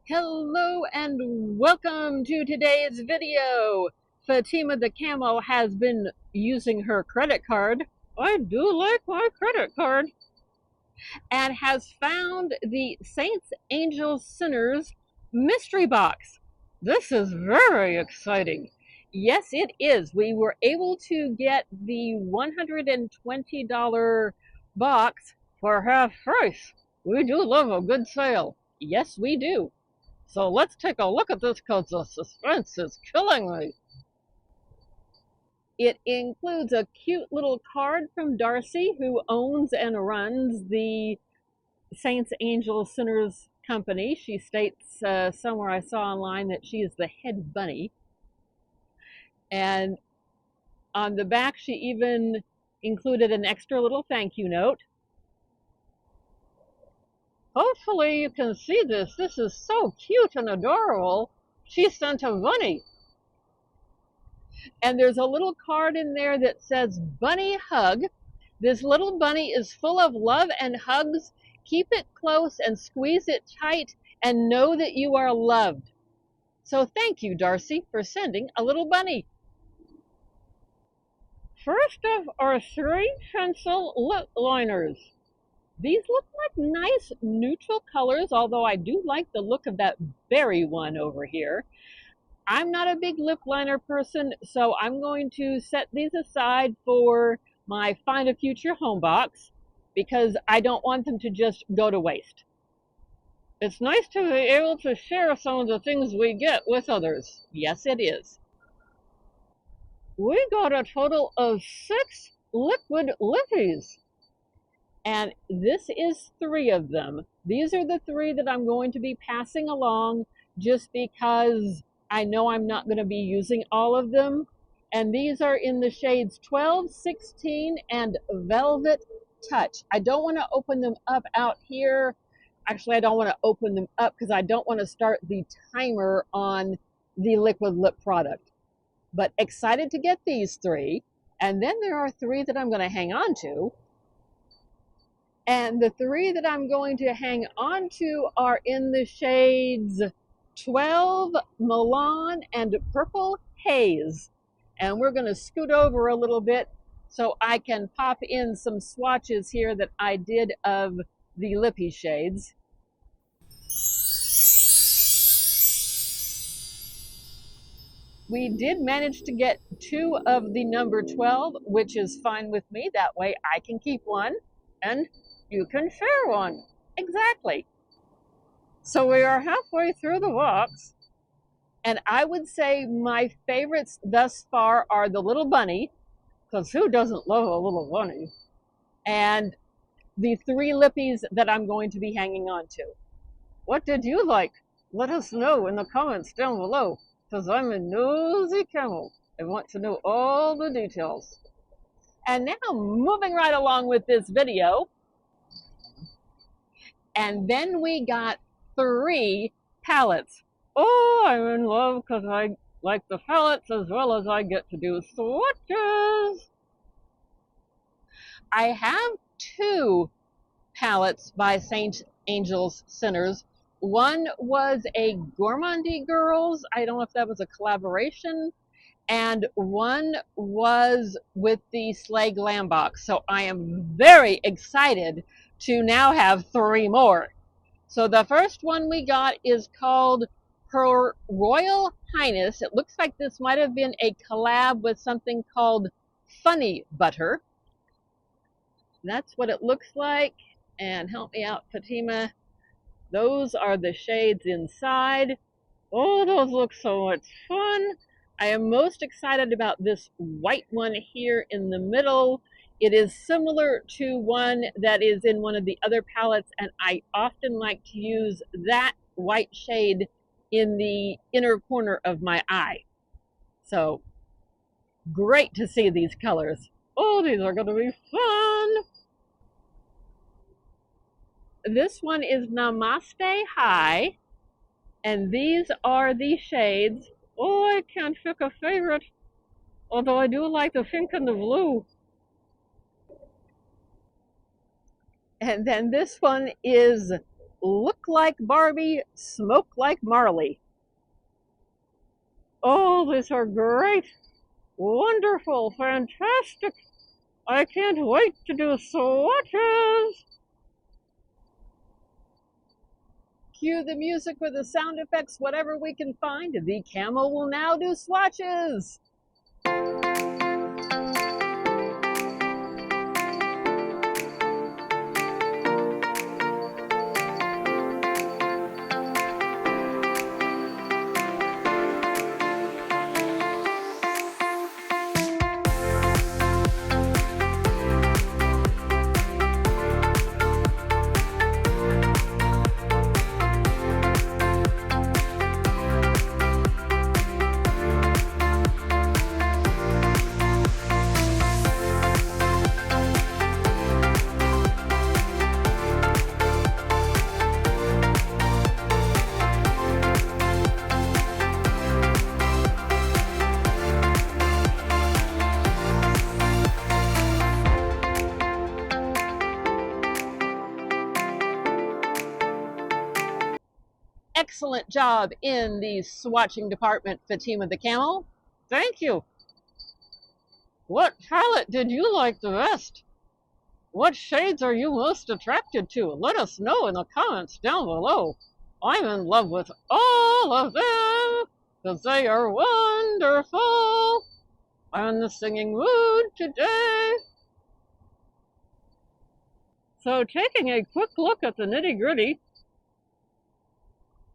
Hello and welcome to today's video. Fatima the Camel has been using her credit card. I do like my credit card. And has found the Saints, Angels, Sinners mystery box. This is very exciting. Yes, it is. We were able to get the $120 box for half price. We do love a good sale. Yes, we do. So let's take a look at this because the suspense is killing me. It includes a cute little card from Darcy, who owns and runs the Saints, Angels, Sinners company. She states somewhere I saw online that she is the head bunny. And on the back, she even included an extra little thank you note. Hopefully you can see this. This is so cute and adorable. She sent a bunny. And there's a little card in there that says bunny hug. This little bunny is full of love and hugs. Keep it close and squeeze it tight and know that you are loved. So thank you, Darcy, for sending a little bunny. First of our 3 pencil lip liners. These look like nice neutral colors, although I do like the look of that berry one over here. I'm not a big lip liner person, so I'm going to set these aside for my Find a Future home box because I don't want them to just go to waste. It's nice to be able to share some of the things we get with others. Yes, it is. We got a total of 6 liquid lippies. And this is 3 of them. These are the 3 that I'm going to be passing along just because I know I'm not going to be using all of them. And these are in the shades 12, 16, and Velvet Touch. I don't want to open them up out here. Actually, I don't want to open them up because I don't want to start the timer on the liquid lip product. But excited to get these 3. And then there are 3 that I'm going to hang on to. And the 3 that I'm going to hang on to are in the shades 12, Milan, and Purple Haze. And we're going to scoot over a little bit so I can pop in some swatches here that I did of the lippy shades. We did manage to get 2 of the number 12, which is fine with me. That way I can keep one and you can share one. Exactly. So we are halfway through the box, and I would say my favorites thus far are the little bunny, because who doesn't love a little bunny, and the 3 lippies that I'm going to be hanging on to. What did you like? Let us know in the comments down below, because I'm a nosy camel. I want to know all the details. And now moving right along with this video, and then we got 3 palettes. Oh, I'm in love because I like the palettes as well as I get to do swatches. I have 2 palettes by Saint Angels Sinners. One was a Gourmandy Girls. I don't know if that was a collaboration. And one was with the Slay Glam box. So I am very excited to now have 3 more. So the first one we got is called Her Royal Highness. It looks like this might have been a collab with something called Funny Butter. That's what it looks like. And help me out, Fatima. Those are the shades inside. Oh, those look so much fun. I am most excited about this white one here in the middle. It is similar to one that is in one of the other palettes, and I often like to use that white shade in the inner corner of my eye. So, great to see these colors. Oh, these are going to be fun. This one is Namaste High, and these are the shades. Oh, I can't pick a favorite, although I do like the pink and the blue. And then this one is look like Barbie, smoke like Marley. Oh, these are great, wonderful, fantastic. I can't wait to do swatches. Cue the music or the sound effects, whatever we can find. The camel will now do swatches. Excellent job in the swatching department, Fatima the Camel. Thank you. What palette did you like the best? What shades are you most attracted to? Let us know in the comments down below. I'm in love with all of them because they are wonderful. I'm in the singing mood today. So taking a quick look at the nitty-gritty,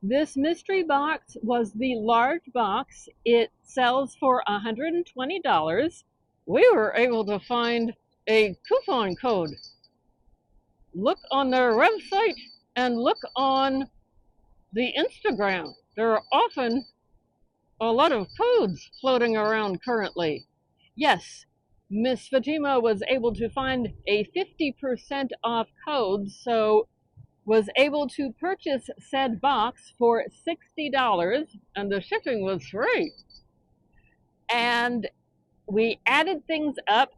this mystery box was the large box. It sells for $120. We were able to find a coupon code. Look on their website and look on the Instagram. There are often a lot of codes floating around currently. Yes, Miss Fatima was able to find a 50% off code, so was able to purchase said box for $60, and the shipping was free. And we added things up.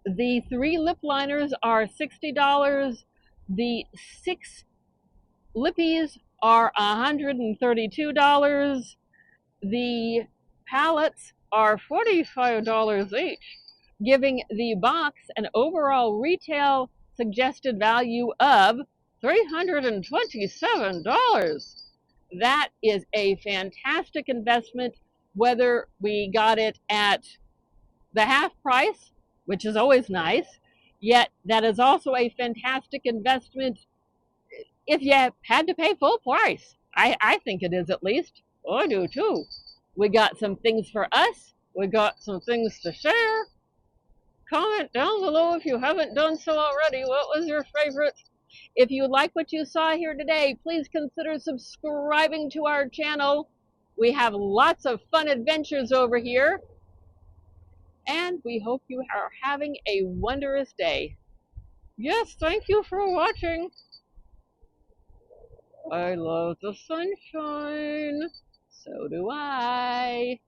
The 3 lip liners are $60. The 6 lippies are $132. The palettes are $45 each, giving the box an overall retail suggested value of $327. That is a fantastic investment, whether we got it at the half price, which is always nice, yet that is also a fantastic investment if you had to pay full price. I think it is, at least. I do too. We got some things for us. We got some things to share. Comment down below if you haven't done so already. What was your favorite? If you like what you saw here today, please consider subscribing to our channel. We have lots of fun adventures over here. And we hope you are having a wondrous day. Yes, thank you for watching. I love the sunshine. So do I.